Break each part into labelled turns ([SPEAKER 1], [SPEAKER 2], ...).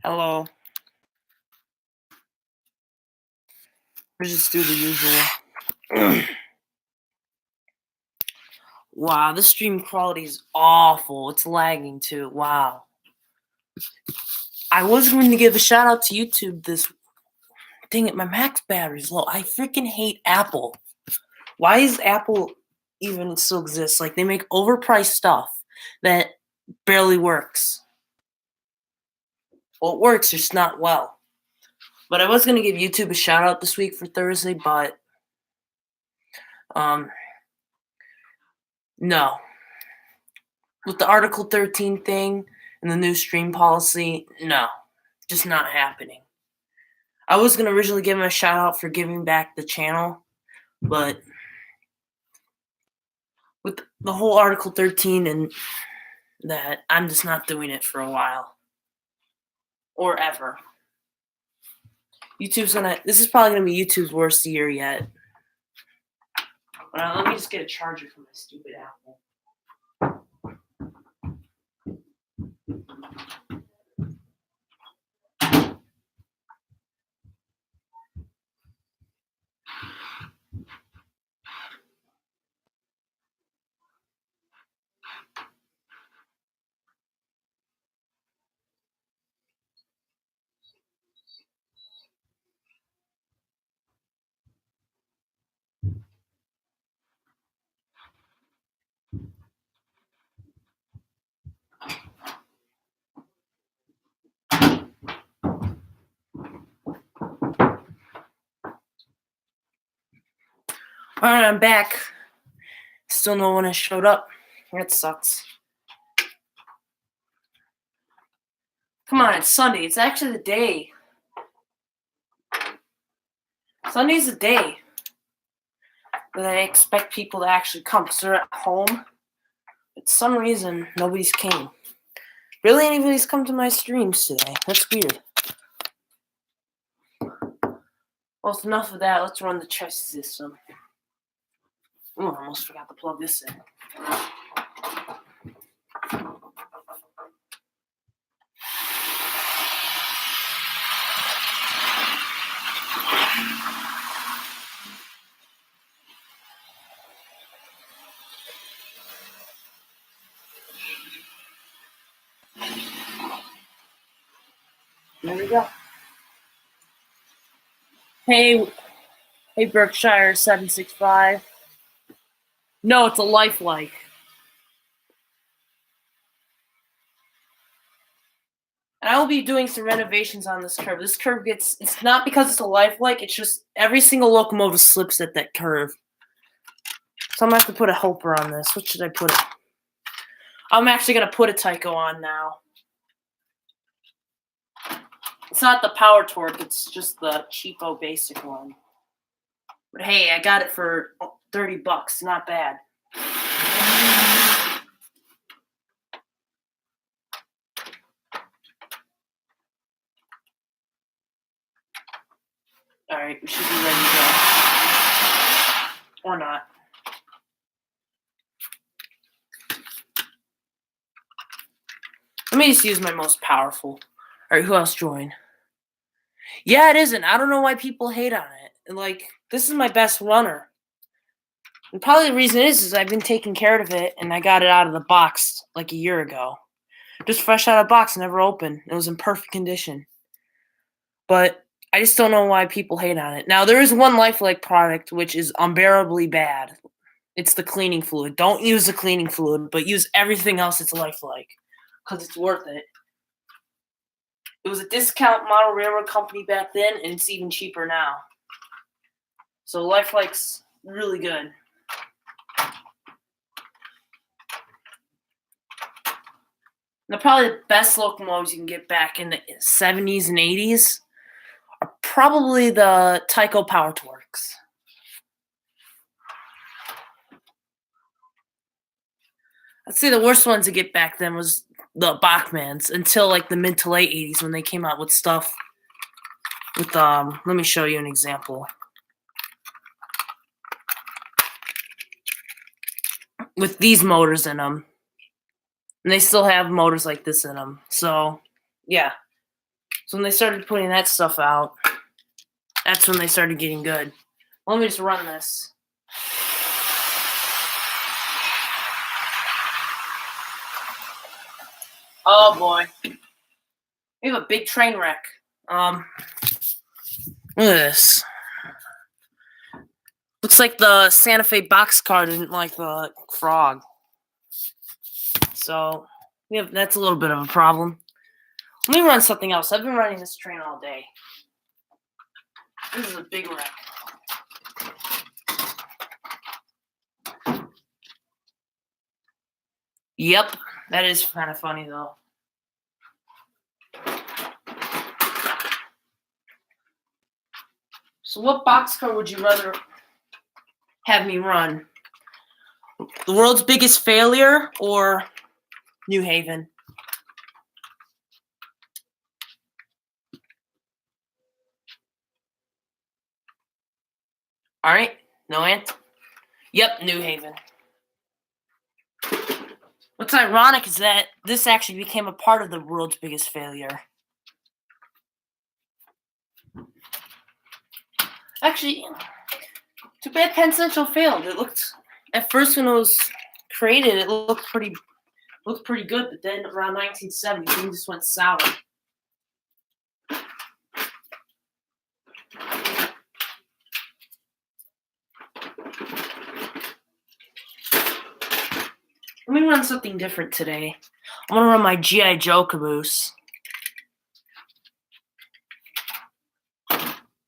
[SPEAKER 1] Hello. Let's just do the usual. Wow, the stream quality is awful. It's lagging too. Wow. I was going to give a shout out to YouTube this. Dang it, my Mac's battery's low. I freaking hate Apple. Why is Apple even still exist? Like, they make overpriced stuff that barely works. Well, it works, just not well. But I was going to give YouTube a shout out this week for Thursday, but no. With the Article 13 thing and the new stream policy, no. Just not happening. I was going to originally give him a shout out for giving back the channel, but with the whole Article 13 and that, I'm just not doing it for a while. Or ever. This is probably going to be YouTube's worst year yet. But let me just get a charger for my stupid Apple. Alright, I'm back. Still no one has showed up. That sucks. Come on, it's Sunday. It's actually the day. Sunday's the day that I expect people to actually come because they're at home. For some reason, nobody's came. Really, anybody's come to my streams today? That's weird. Well, it's enough of that. Let's run the chess system. Oh, I almost forgot to plug this in. There we go. Hey, Berkshire 765. No, it's a lifelike. And I will be doing some renovations on this curve. This curve it's not because it's a lifelike, it's just every single locomotive slips at that curve. So I'm going to have to put a helper on this. What should I put it? I'm actually going to put a Tyco on now. It's not the Power Torque, it's just the cheapo basic one. But hey, I got it for $30. Not bad. Alright, we should be ready to go. Or not. Let me just use my most powerful. Alright, who else joined? Yeah, it isn't. I don't know why people hate on it. Like, this is my best runner. And probably the reason is I've been taking care of it, and I got it out of the box like a year ago. Just fresh out of the box, never opened. It was in perfect condition. But I just don't know why people hate on it. Now, there is one Lifelike product which is unbearably bad. It's the cleaning fluid. Don't use the cleaning fluid, but use everything else that's Lifelike, because it's worth it. It was a discount model railroad company back then, and it's even cheaper now. So Lifelike's really good. Now, probably the best locomotives you can get back in the 70s and 80s are probably the Tyco Power Torques. I'd say the worst ones to get back then was the Bachmans until like the mid to late 80s when they came out with stuff with let me show you an example. With these motors in them. And they still have motors like this in them. So, yeah. So when they started putting that stuff out, that's when they started getting good. Let me just run this. Oh boy. We have a big train wreck. Look at this. Looks like the Santa Fe boxcar didn't like the frog. So that's a little bit of a problem. Let me run something else. I've been running this train all day. This is a big wreck. Yep, that is kind of funny though. So what boxcar would you rather have me run? The World's Biggest Failure or New Haven? All right, no answer. Yep, New Haven. What's ironic is that this actually became a part of the World's Biggest Failure. Actually, too bad Penn Central failed. It looked, at first when it was created, it looked pretty good, but then around 1970, things just went sour. Let me run something different today. I'm gonna run my G.I. Joe caboose.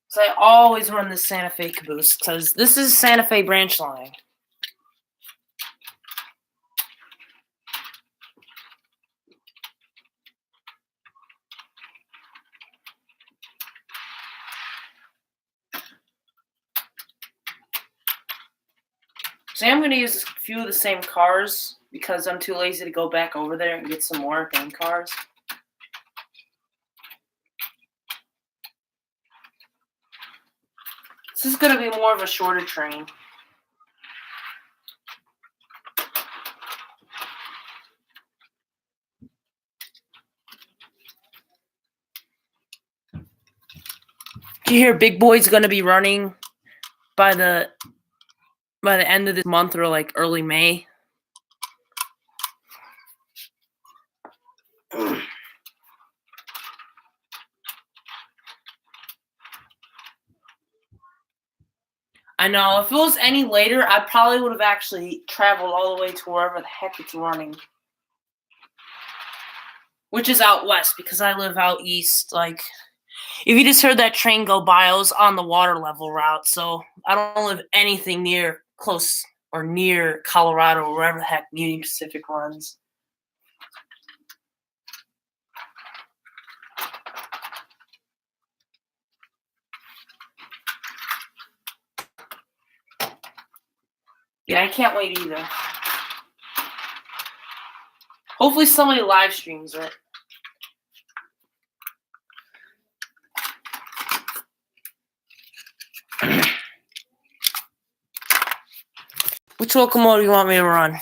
[SPEAKER 1] So I always run the Santa Fe caboose because this is Santa Fe branch line. So I'm going to use a few of the same cars because I'm too lazy to go back over there and get some more game cars. This is going to be more of a shorter train. Do you hear Big Boy's going to be running by the end of this month or like early May? I know. If it was any later, I probably would have actually traveled all the way to wherever the heck it's running. Which is out west because I live out east. Like, if you just heard that train go by, I was on the water level route. So I don't live anything close or near Colorado or wherever the heck Union Pacific runs. Yeah, I can't wait either. Hopefully somebody live streams it. Which locomotive do you want me to run?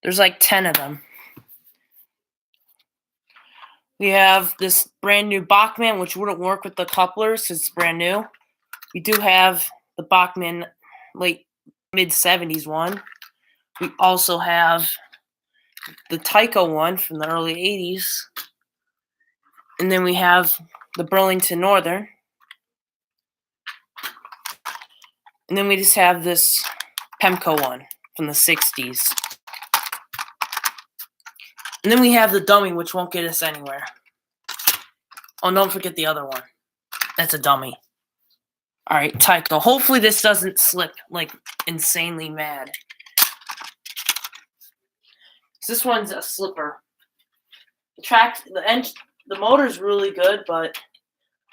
[SPEAKER 1] There's like 10 of them. We have this brand new Bachmann, which wouldn't work with the couplers because it's brand new. We do have the Bachmann late mid-70s one. We also have the Tyco one from the early 80s. And then we have the Burlington Northern. And then we just have this Pemco one from the 60s. And then we have the dummy, which won't get us anywhere. Oh, and don't forget the other one. That's a dummy. All right, Tyco. Hopefully this doesn't slip like insanely mad. This one's a slipper. The motor's really good, but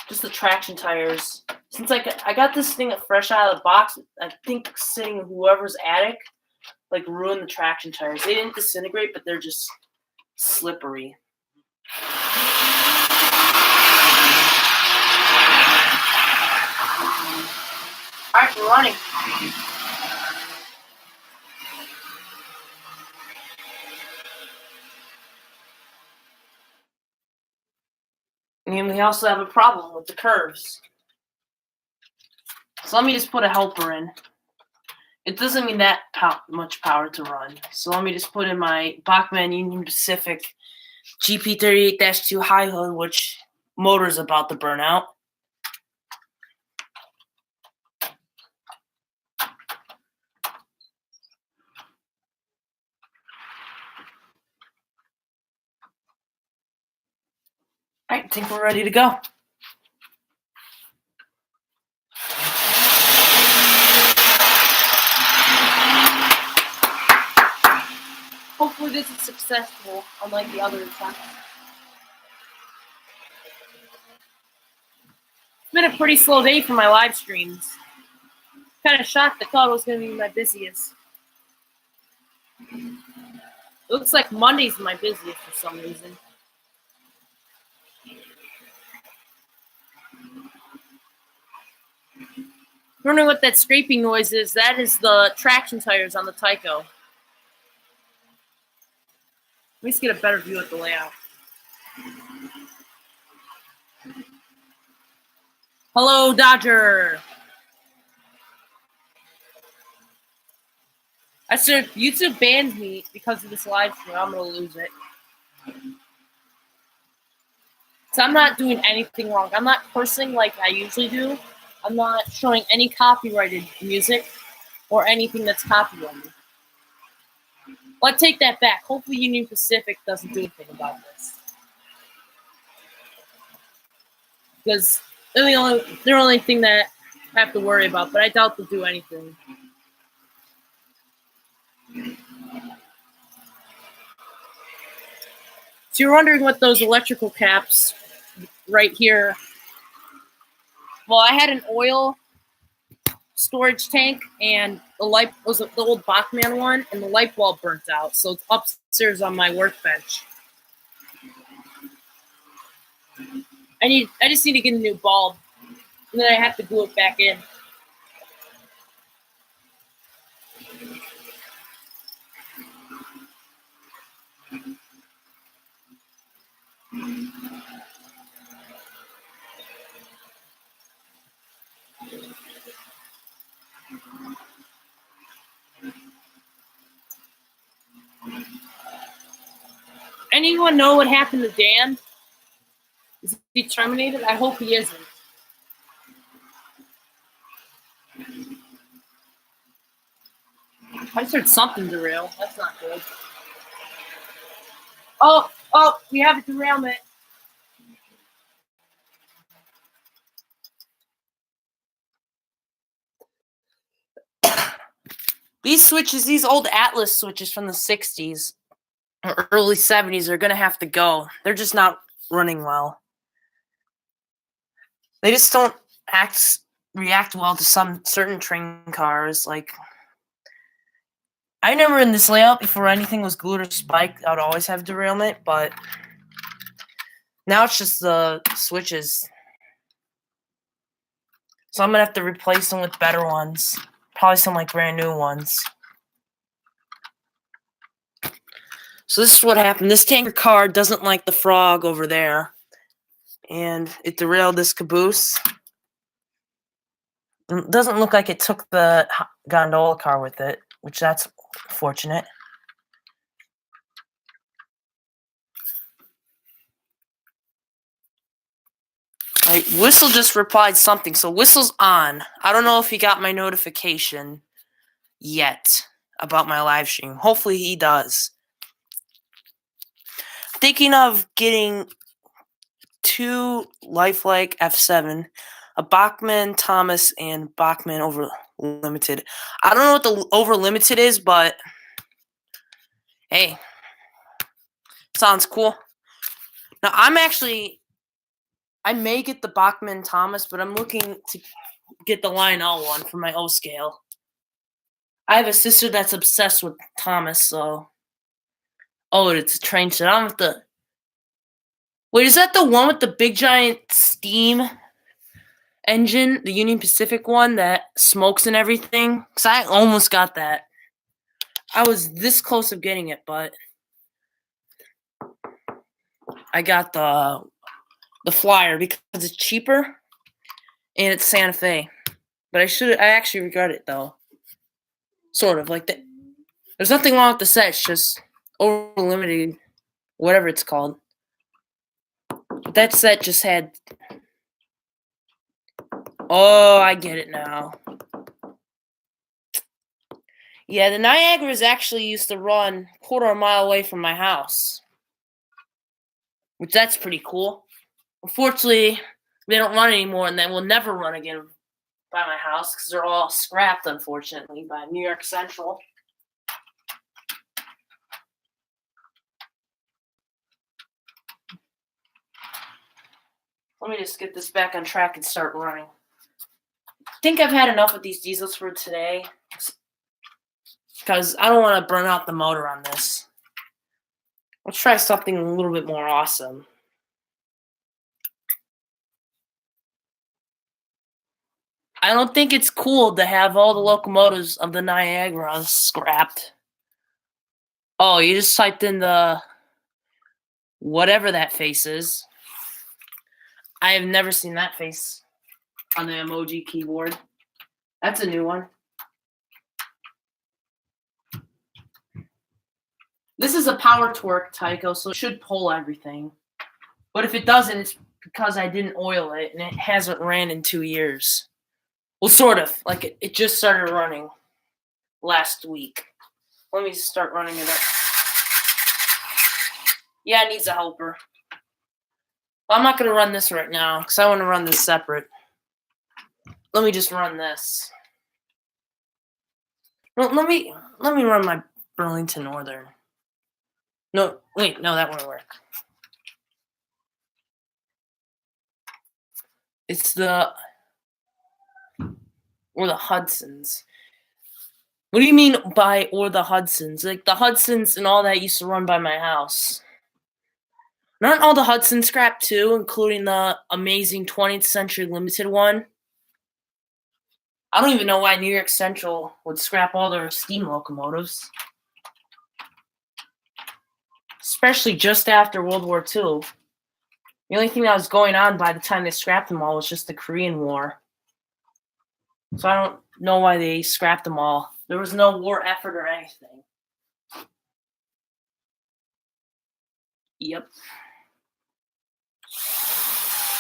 [SPEAKER 1] just the traction tires. Since I got this thing fresh out of the box, I think sitting in whoever's attic like ruined the traction tires. They didn't disintegrate, but they're just slippery. Alright, we're running. And we also have a problem with the curves. So let me just put a helper in. It doesn't mean that much power to run. So let me just put in my Bachmann Union Pacific GP38-2 high hood, which motor's about to burn out. All right, I think we're ready to go. Hopefully this is successful, unlike the other attempts. It's been a pretty slow day for my live streams. Kind of shocked. I thought it was going to be my busiest. It looks like Monday's my busiest for some reason. Wondering what that scraping noise is. That is the traction tires on the Tyco. Let me just get a better view of the layout. Hello, Dodger. I said, if YouTube bans me because of this live stream, I'm going to lose it. So I'm not doing anything wrong. I'm not cursing like I usually do. I'm not showing any copyrighted music or anything that's copyrighted. Well, I take that back. Hopefully Union Pacific doesn't do anything about this. Because they're the only thing that I have to worry about, but I doubt they'll do anything. So you're wondering what those electrical caps right here. Well, I had an oil storage tank, and the light was the old Bachmann one, and the light bulb burnt out, so it's upstairs on my workbench. I just need to get a new bulb, and then I have to glue it back in. Anyone know what happened to Dan? Is he terminated? I hope he isn't. I just heard something derail. That's not good. Oh, we have a derailment. These switches, these old Atlas switches from the 60s or early 70s are going to have to go. They're just not running well. They just don't react well to some certain train cars. Like, I remember in this layout, before anything was glued or spiked, I would always have derailment, but now it's just the switches. So I'm going to have to replace them with better ones. Probably some like brand new ones. So this is what happened. This tanker car doesn't like the frog over there. And it derailed this caboose. It doesn't look like it took the gondola car with it, which that's fortunate. Right, Whistle just replied something. So Whistle's on. I don't know if he got my notification yet about my live stream. Hopefully he does. Thinking of getting 2 Lifelike F7, a Bachmann Thomas, and Bachmann Over Limited. I don't know what the Over Limited is, but hey, sounds cool. Now I may get the Bachmann Thomas, but I'm looking to get the Lionel one for my O scale. I have a sister that's obsessed with Thomas, so. Oh, it's a train set. I don't have to. Wait, is that the one with the big giant steam engine, the Union Pacific one that smokes and everything. Because I almost got that. I was this close of getting it, but I got the Flyer because it's cheaper and it's Santa Fe. But I actually regret it though. Sort of like that. There's nothing wrong with the set. It's just over limited, whatever it's called. But that set just had. Oh, I get it now. Yeah, the Niagaras actually used to run a quarter of a mile away from my house, which that's pretty cool. Unfortunately, they don't run anymore, and they will never run again by my house because they're all scrapped, unfortunately, by New York Central. Let me just get this back on track and start running. I think I've had enough of these diesels for today because I don't want to burn out the motor on this. Let's try something a little bit more awesome. I don't think it's cool to have all the locomotives of the Niagara scrapped. Oh, you just typed in the whatever that face is. I have never seen that face on the emoji keyboard. That's a new one. This is a power torque Tyco, so it should pull everything. But if it doesn't, it's because I didn't oil it and it hasn't ran in 2 years. Well, sort of. Like it just started running last week. Let me start running it up. Yeah, it needs a helper. Well, I'm not going to run this right now because I want to run this separate. Let me just run this. Well, let me run my Burlington Northern. No, wait, no, that won't work. It's the Hudsons. What do you mean by or the Hudsons? Like the Hudsons and all that used to run by my house. Not all the Hudsons scrapped too, including the amazing 20th Century Limited one. I don't even know why New York Central would scrap all their steam locomotives. Especially just after World War II. The only thing that was going on by the time they scrapped them all was just the Korean War. So I don't know why they scrapped them all. There was no war effort or anything. Yep.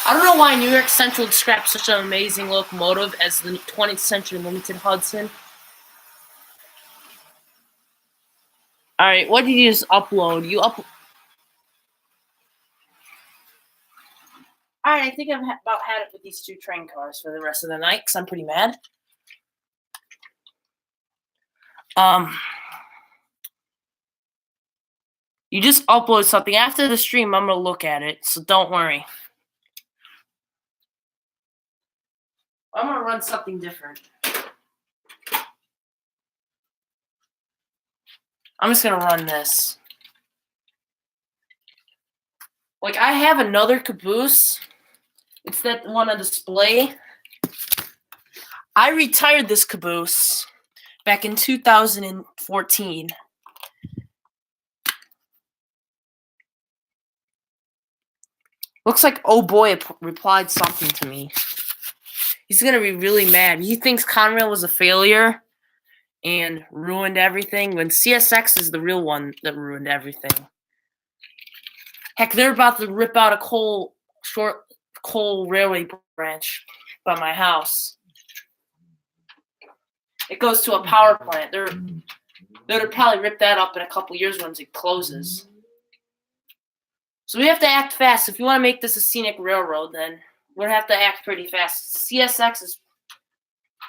[SPEAKER 1] I don't know why New York Central would scrap such an amazing locomotive as the 20th Century Limited Hudson. Alright, what did you just upload? Alright, I think I've about had it with these 2 train cars for the rest of the night because I'm pretty mad. You just upload something. After the stream, I'm going to look at it, so don't worry. I'm going to run something different. I'm just going to run this. Like, I have another caboose. It's that one on display. I retired this caboose back in 2014. Looks like oh boy replied something to me. He's going to be really mad. He thinks Conrail was a failure and ruined everything when CSX is the real one that ruined everything. Heck, they're about to rip out a coal railway branch by my house. It goes to a power plant. They'll probably rip that up in a couple years once it closes. So we have to act fast. If you want to make this a scenic railroad, then we're going to have to act pretty fast. CSX is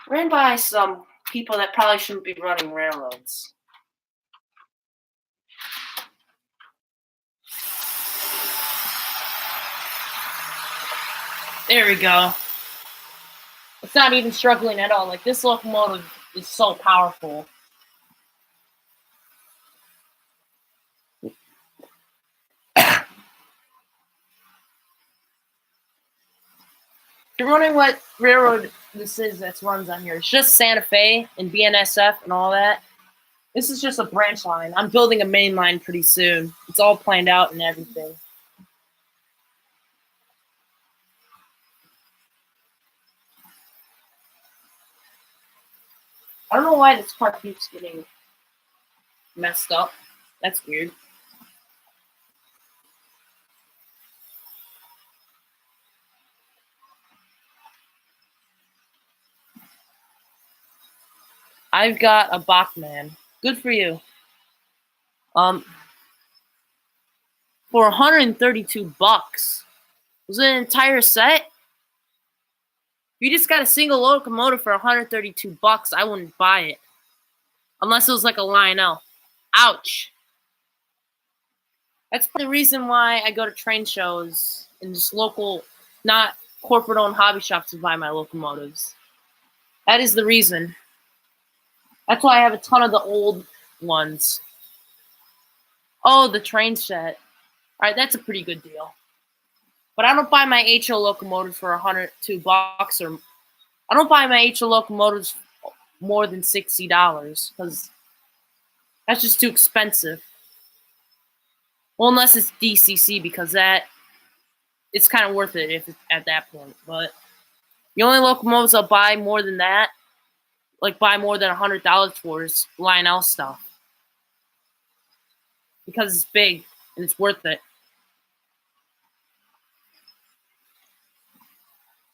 [SPEAKER 1] ran by some people that probably shouldn't be running railroads. There we go. It's not even struggling at all. Like, this locomotive is so powerful. you're wondering what railroad this is that runs on here. It's just Santa Fe and BNSF and all that. This is just a branch line. I'm building a main line pretty soon. It's all planned out and everything. I don't know why this car keeps getting messed up. That's weird. I've got a Bachman. Good for you. For 132 bucks. Was it an entire set? If you just got a single locomotive for 132 bucks, I wouldn't buy it. Unless it was like a Lionel. Ouch. That's the reason why I go to train shows and just local, not corporate-owned hobby shops to buy my locomotives. That is the reason. That's why I have a ton of the old ones. Oh, the train set. All right, that's a pretty good deal. But I don't buy my HO locomotives for 102 bucks, or I don't buy my HO locomotives more than $60 because that's just too expensive. Well, unless it's DCC, because it's kind of worth it if it's at that point. But the only locomotives I'll buy more than that, like buy more than $100 for, is Lionel stuff. Because it's big and it's worth it.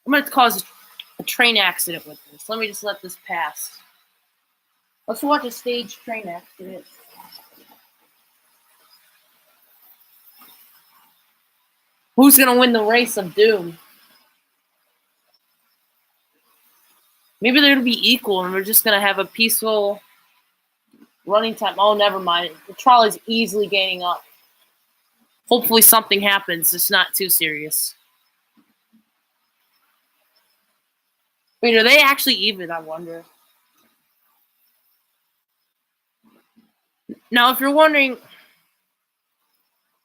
[SPEAKER 1] I'm going to cause a train accident with this. Let me just let this pass. Let's watch a staged train accident. Who's going to win the race of doom? Maybe they're going to be equal and we're just going to have a peaceful running time. Oh, never mind. The trolley's easily gaining up. Hopefully something happens. It's not too serious. Wait, are they actually even, I wonder? Now, if you're wondering,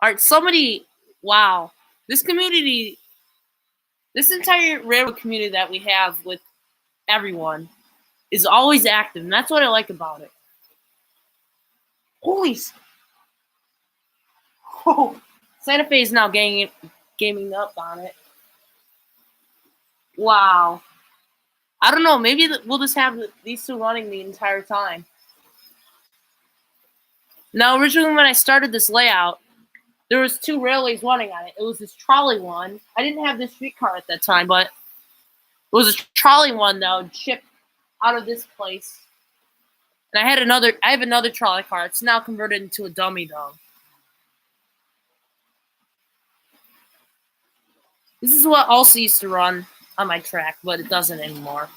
[SPEAKER 1] all right, somebody, wow, this community, this entire railroad community that we have with everyone is always active, and that's what I like about it. Holy, oh, Santa Fe is now gaming up on it. Wow. I don't know, maybe we'll just have these two running the entire time. Now, originally when I started this layout, there was two railways running on it. It was this trolley one. I didn't have this streetcar at that time, but it was a trolley one that would ship out of this place. And I have another trolley car. It's now converted into a dummy though. This is what also used to run on my track, but it doesn't anymore.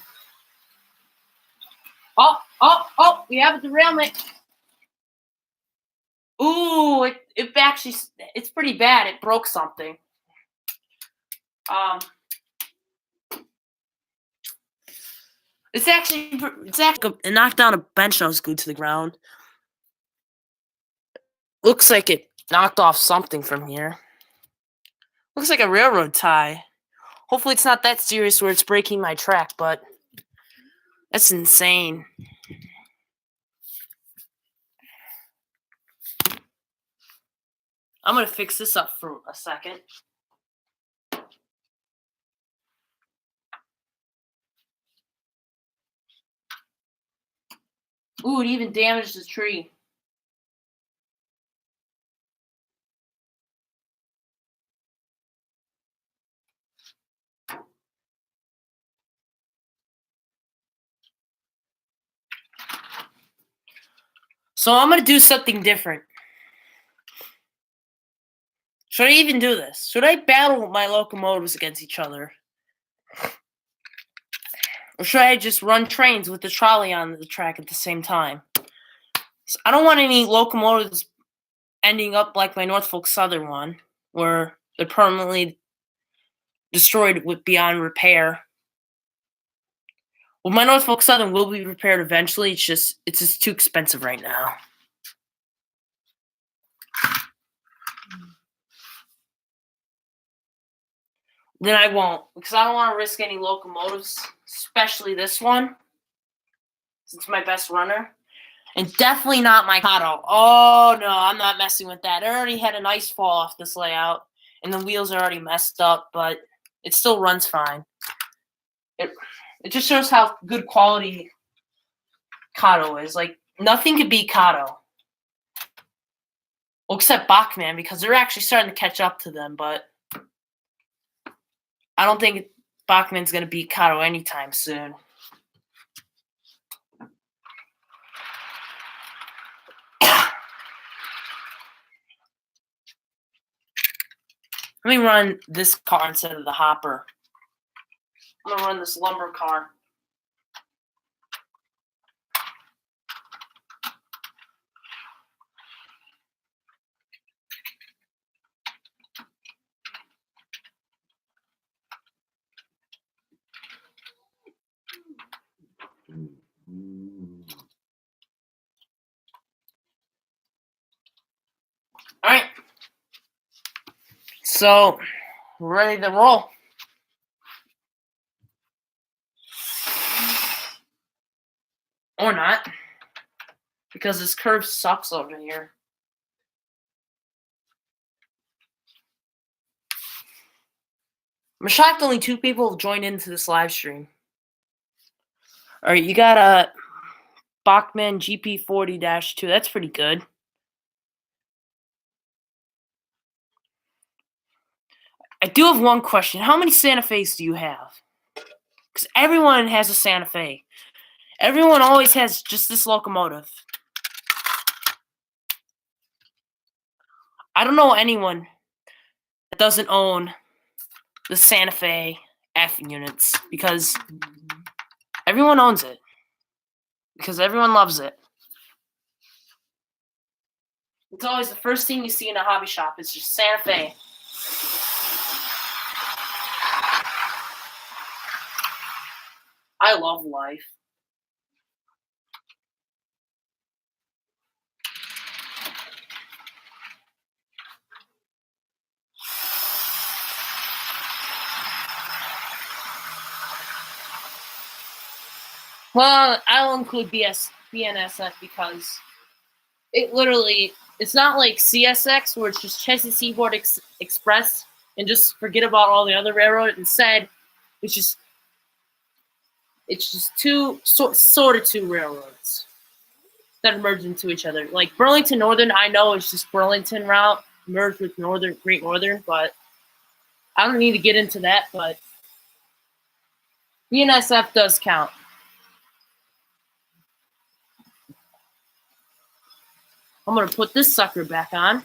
[SPEAKER 1] Oh, we have a derailment. Ooh, it's pretty bad. It broke something. It's actually it knocked down a bench that was glued to the ground. Looks like it knocked off something from here. Looks like a railroad tie. Hopefully it's not that serious where it's breaking my track, but that's insane. I'm going to fix this up for a second. Ooh, it even damaged the tree. So I'm going to do something different. Should I even do this? Should I battle my locomotives against each other? Or should I just run trains with the trolley on the track at the same time? So I don't want any locomotives ending up like my Norfolk Southern one, where they're permanently destroyed beyond repair. Well, my Norfolk Southern will be repaired eventually. It's just too expensive right now. then I won't, because I don't want to risk any locomotives, especially this one, since it's my best runner. And definitely not my Kato. Oh, no, I'm not messing with that. It already had an ice fall off this layout, and the wheels are already messed up, but it still runs fine. It just shows how good quality Kato is. Like, nothing could beat Kato. Well, except Bachmann, because they're actually starting to catch up to them, but I don't think Bachmann's going to beat Kato anytime soon. Let me run this car instead of the hopper. I'm going to run this lumber car. All right. So, we're ready to roll. Or not. Because this curve sucks over here. I'm shocked only 2 people have joined into this live stream. All right, you got a Bachmann GP40-2. That's pretty good. I do have one question. How many Santa Fe's do you have? Because everyone has a Santa Fe. Everyone always has just this locomotive. I don't know anyone that doesn't own the Santa Fe F units, because everyone owns it. Because everyone loves it. It's always the first thing you see in a hobby shop. It's just Santa Fe. I love life. Well, I'll include BNSF because it's not like CSX where it's just Chessie Seaboard Express and just forget about all the other railroad. Instead, it's just two sort of two railroads that merge into each other. Like Burlington Northern, I know it's just Burlington route merged with Great Northern, but I don't need to get into that. But BNSF does count. I'm gonna put this sucker back on.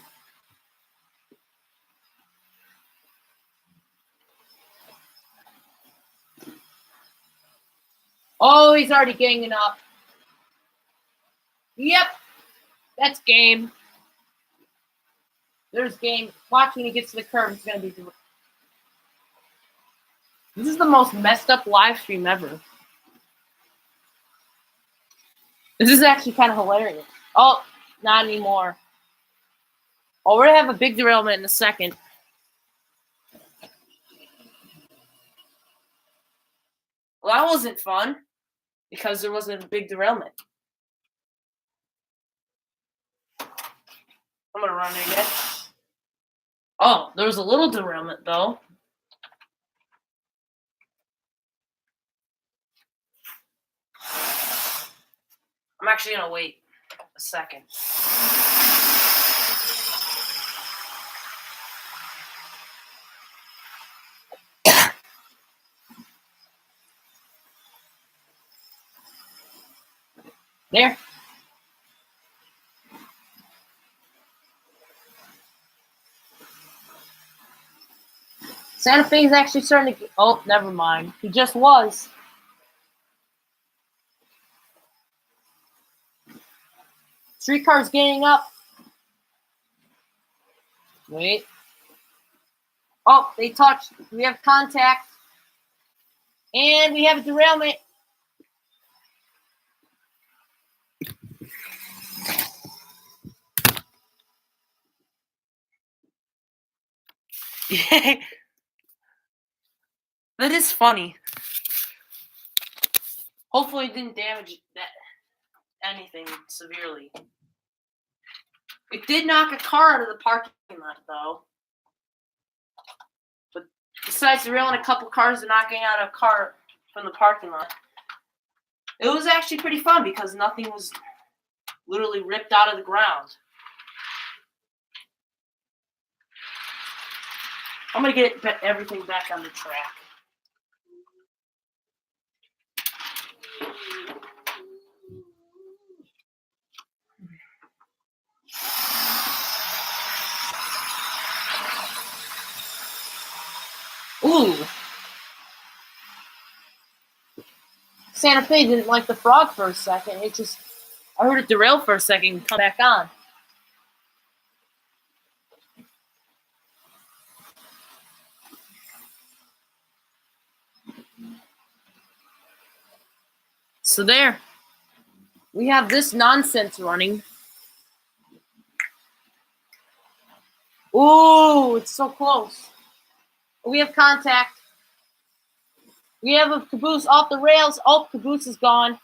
[SPEAKER 1] Oh, he's already ganging up. Yep, that's game. There's game. Watch when he gets to the curve. It's gonna be. This is the most messed up live stream ever. This is actually kind of hilarious. Oh, not anymore. Oh, we're gonna have a big derailment in a second. Well, that wasn't fun because there wasn't a big derailment. I'm gonna run it again. Oh, there was a little derailment though. I'm actually gonna wait a second. There. Santa Fe is actually starting to. Oh, never mind. He just was. Streetcar's gaining up. Wait. Oh, they touched. We have contact. And we have a derailment. That is funny. Hopefully it didn't damage anything severely. It did knock a car out of the parking lot, though. But besides derailing a couple cars and knocking out a car from the parking lot, it was actually pretty fun because nothing was literally ripped out of the ground. I'm going to get everything back on the track. Ooh. Santa Fe didn't like the frog for a second. I heard it derail for a second and come back on. So there. We have this nonsense running. Ooh, it's so close. We have contact. We have a caboose off the rails. Oh, caboose is gone.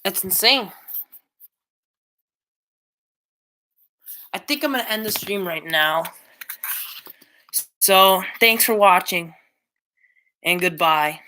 [SPEAKER 1] That's insane. I think I'm going to end the stream right now. So, thanks for watching, and goodbye.